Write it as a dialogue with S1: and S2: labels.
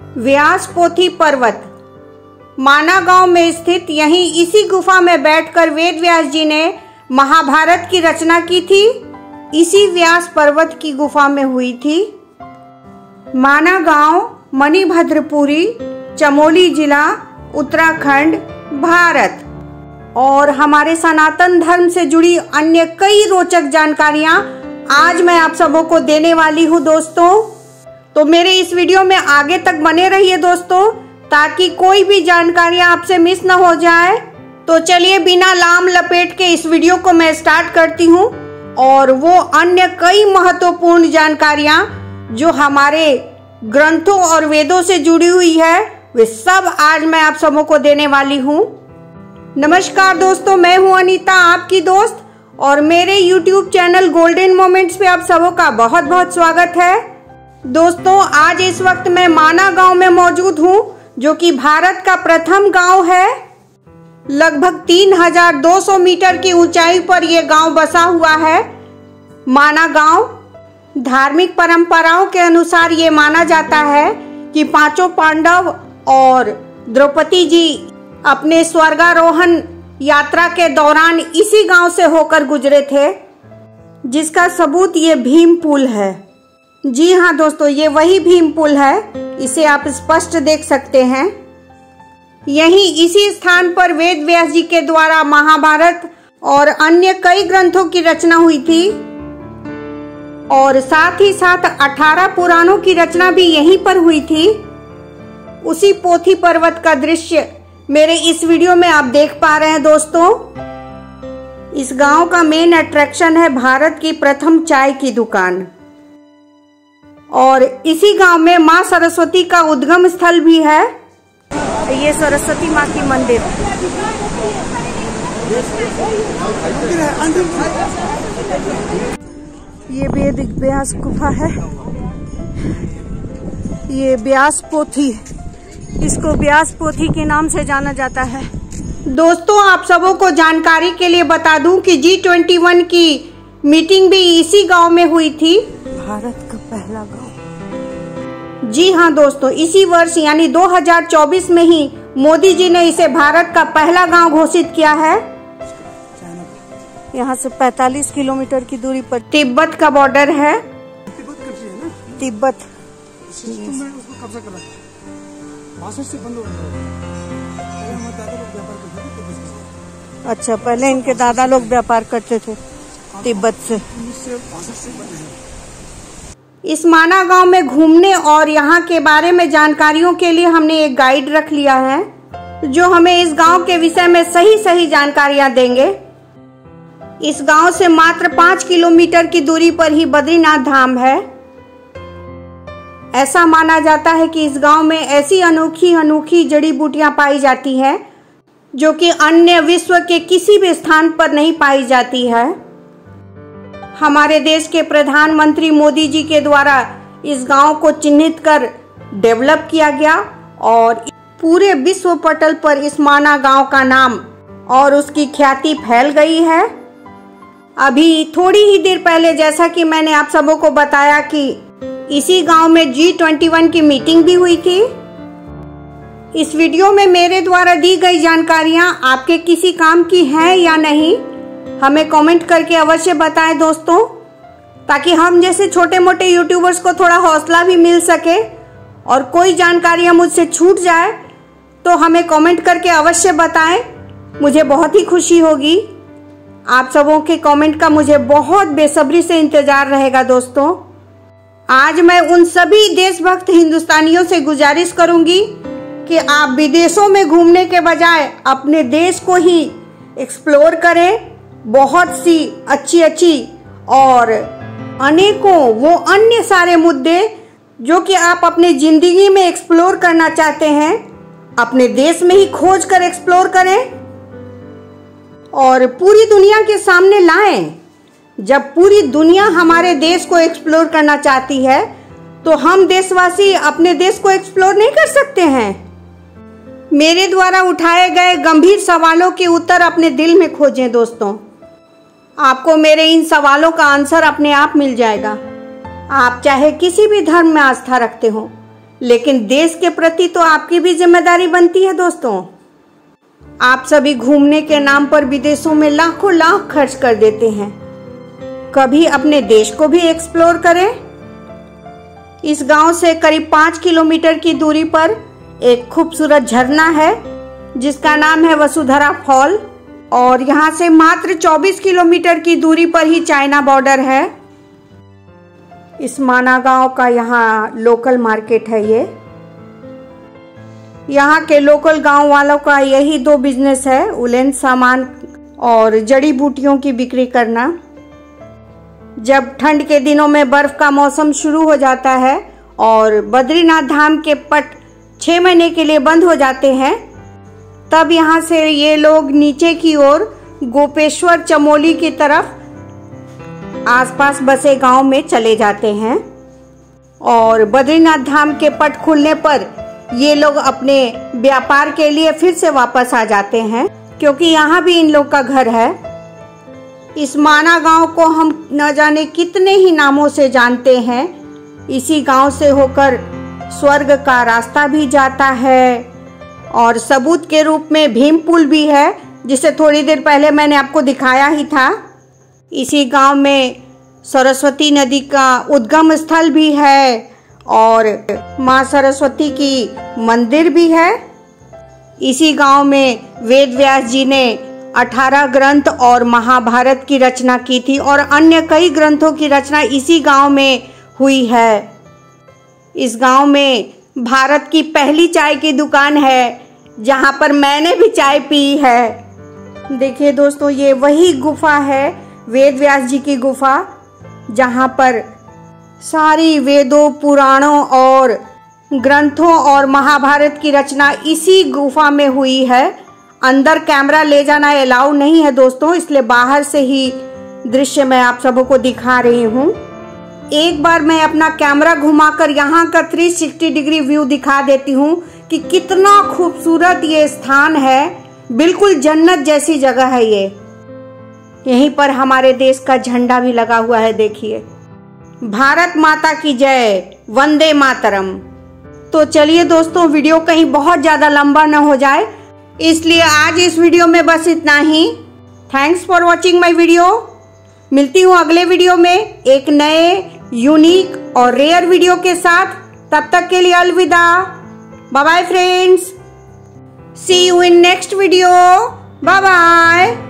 S1: व्यासपोथी पर्वत माना गांव में स्थित यहीं इसी गुफा में बैठकर वेद व्यास जी ने महाभारत की रचना की थी। इसी व्यास पर्वत की गुफा में हुई थी। माना गांव मणिभद्रपुरी, चमोली जिला, उत्तराखंड, भारत। और हमारे सनातन धर्म से जुड़ी अन्य कई रोचक जानकारियां आज मैं आप सबों को देने वाली हूं दोस्तों। तो मेरे इस वीडियो में आगे तक बने रहिए दोस्तों, ताकि कोई भी जानकारियां आपसे मिस न हो जाए। तो चलिए बिना लाम लपेट के इस वीडियो को मैं स्टार्ट करती हूं। और वो अन्य कई महत्वपूर्ण जानकारियां जो हमारे ग्रंथों और वेदों से जुड़ी हुई है, वे सब आज मैं आप सबों को देने वाली हूं। नमस्कार दोस्तों, मैं हूं अनीता, आपकी दोस्त, और मेरे YouTube चैनल गोल्डन मोमेंट्स पे आप सबों का बहुत बहुत स्वागत है। दोस्तों, आज इस वक्त मैं माना गांव में मौजूद हूं, जो कि भारत का प्रथम गांव है। लगभग 3200 मीटर की ऊंचाई पर यह गांव बसा हुआ है। माना गांव धार्मिक परंपराओं के अनुसार ये माना जाता है कि पांचों पांडव और द्रौपदी जी अपने स्वर्गारोहण यात्रा के दौरान इसी गांव से होकर गुजरे थे, जिसका सबूत ये भीम पुल है। जी हाँ दोस्तों, ये वही भीम पुल है, इसे आप स्पष्ट देख सकते हैं। यहीं इसी स्थान पर वेद व्यास जी के द्वारा महाभारत और अन्य कई ग्रंथों की रचना हुई थी, और साथ ही साथ 18 पुराणों की रचना भी यहीं पर हुई थी। उसी पोथी पर्वत का दृश्य मेरे इस वीडियो में आप देख पा रहे हैं दोस्तों। इस गांव का मेन अट्रैक्शन है भारत की प्रथम चाय की दुकान, और इसी गांव में मां सरस्वती का उद्गम स्थल भी है। ये सरस्वती मां की मंदिर। ये वेद व्यास गुफा है। ये व्यास पोथी, इसको व्यास पोथी के नाम से जाना जाता है। दोस्तों, आप सबों को जानकारी के लिए बता दूं कि G21 की मीटिंग भी इसी गांव में हुई थी। भारत का पहला गांव। जी हाँ दोस्तों, इसी वर्ष यानी 2024 में ही मोदी जी ने इसे भारत का पहला गांव घोषित किया है। यहाँ से 45 किलोमीटर की दूरी पर तिब्बत का बॉर्डर है। तिब्बत अच्छा, पहले इनके दादा लोग व्यापार करते थे तिब्बत से। इस माना गांव में घूमने और यहाँ के बारे में जानकारियों के लिए हमने एक गाइड रख लिया है, जो हमें इस गांव के विषय में सही जानकारियां देंगे। इस गांव से मात्र 5 किलोमीटर की दूरी पर ही बद्रीनाथ धाम है। ऐसा माना जाता है कि इस गांव में ऐसी अनोखी जड़ी बूटियां पाई जाती हैं, जो कि अन्य विश्व के किसी भी स्थान पर नहीं पाई जाती है। हमारे देश के प्रधानमंत्री मोदी जी के द्वारा इस गांव को चिन्हित कर डेवलप किया गया, और पूरे विश्व पटल पर इस माना गांव का नाम और उसकी ख्याति फैल गई है। अभी थोड़ी ही देर पहले, जैसा कि मैंने आप सबों को बताया कि इसी गांव में G21 की मीटिंग भी हुई थी। इस वीडियो में मेरे द्वारा दी गई जानकारियां आपके किसी काम की हैं या नहीं, हमें कमेंट करके अवश्य बताएं दोस्तों, ताकि हम जैसे छोटे मोटे यूट्यूबर्स को थोड़ा हौसला भी मिल सके। और कोई जानकारियां मुझसे छूट जाए तो हमें कमेंट करके अवश्य बताएं, मुझे बहुत ही खुशी होगी। आप सबों के कमेंट का मुझे बहुत बेसब्री से इंतजार रहेगा दोस्तों। आज मैं उन सभी देशभक्त हिंदुस्तानियों से गुजारिश करूंगी कि आप विदेशों में घूमने के बजाय अपने देश को ही एक्सप्लोर करें। बहुत सी अच्छी और अनेकों वो अन्य सारे मुद्दे जो कि आप अपने जिंदगी में एक्सप्लोर करना चाहते हैं, अपने देश में ही खोज कर एक्सप्लोर करें और पूरी दुनिया के सामने लाएं। जब पूरी दुनिया हमारे देश को एक्सप्लोर करना चाहती है, तो हम देशवासी अपने देश को एक्सप्लोर नहीं कर सकते हैं। मेरे द्वारा उठाए गए गंभीर सवालों के उत्तर अपने दिल में खोजें दोस्तों। आपको मेरे इन सवालों का आंसर अपने आप मिल जाएगा। आप चाहे किसी भी धर्म में आस्था रखते हो लेकिन देश के प्रति तो आपकी भी जिम्मेदारी बनती है दोस्तों। आप सभी घूमने के नाम पर विदेशों में लाखों लाख खर्च कर देते हैं, कभी अपने देश को भी एक्सप्लोर करें। इस गांव से करीब 5 किलोमीटर की दूरी पर एक खूबसूरत झरना है जिसका नाम है वसुधरा फॉल, और यहाँ से मात्र 24 किलोमीटर की दूरी पर ही चाइना बॉर्डर है। इस माना गांव का यहाँ लोकल मार्केट है। ये यहाँ के लोकल गांव वालों का यही 2 बिजनेस है, उलेन सामान और जड़ी बूटियों की बिक्री करना। जब ठंड के दिनों में बर्फ का मौसम शुरू हो जाता है और बद्रीनाथ धाम के पट 6 महीने के लिए बंद हो जाते हैं, तब यहाँ से ये लोग नीचे की ओर गोपेश्वर चमोली की तरफ आसपास बसे गांव में चले जाते हैं। और बद्रीनाथ धाम के पट खुलने पर ये लोग अपने व्यापार के लिए फिर से वापस आ जाते हैं, क्योंकि यहाँ भी इन लोग का घर है। इस माना गांव को हम न जाने कितने ही नामों से जानते हैं। इसी गांव से होकर स्वर्ग का रास्ता भी जाता है, और सबूत के रूप में भीम पुल भी है, जिसे थोड़ी देर पहले मैंने आपको दिखाया ही था। इसी गांव में सरस्वती नदी का उद्गम स्थल भी है और माँ सरस्वती की मंदिर भी है। इसी गांव में वेद व्यास जी ने 18 ग्रंथ और महाभारत की रचना की थी, और अन्य कई ग्रंथों की रचना इसी गांव में हुई है। इस गांव में भारत की पहली चाय की दुकान है, जहां पर मैंने भी चाय पी है। देखिए दोस्तों, ये वही गुफा है, वेद व्यास जी की गुफा, जहां पर सारी वेदों, पुराणों और ग्रंथों और महाभारत की रचना इसी गुफा में हुई है। अंदर कैमरा ले जाना अलाउ नहीं है दोस्तों, इसलिए बाहर से ही दृश्य मैं आप सबों को दिखा रही हूँ। एक बार मैं अपना कैमरा घुमाकर यहाँ का 360 डिग्री व्यू दिखा देती हूँ कि कितना खूबसूरत ये स्थान है। बिल्कुल जन्नत जैसी जगह है ये। यहीं पर हमारे देश का झंडा भी लगा हुआ है, देखिए। भारत माता की जय, वंदे मातरम। तो चलिए दोस्तों, वीडियो कहीं बहुत ज्यादा लंबा न हो जाए, इसलिए आज इस वीडियो में बस इतना ही। Thanks for watching my video. मिलती हूँ अगले वीडियो में एक नए यूनिक और रेयर वीडियो के साथ। तब तक के लिए अलविदा। Bye bye friends, see you in next video. Bye bye.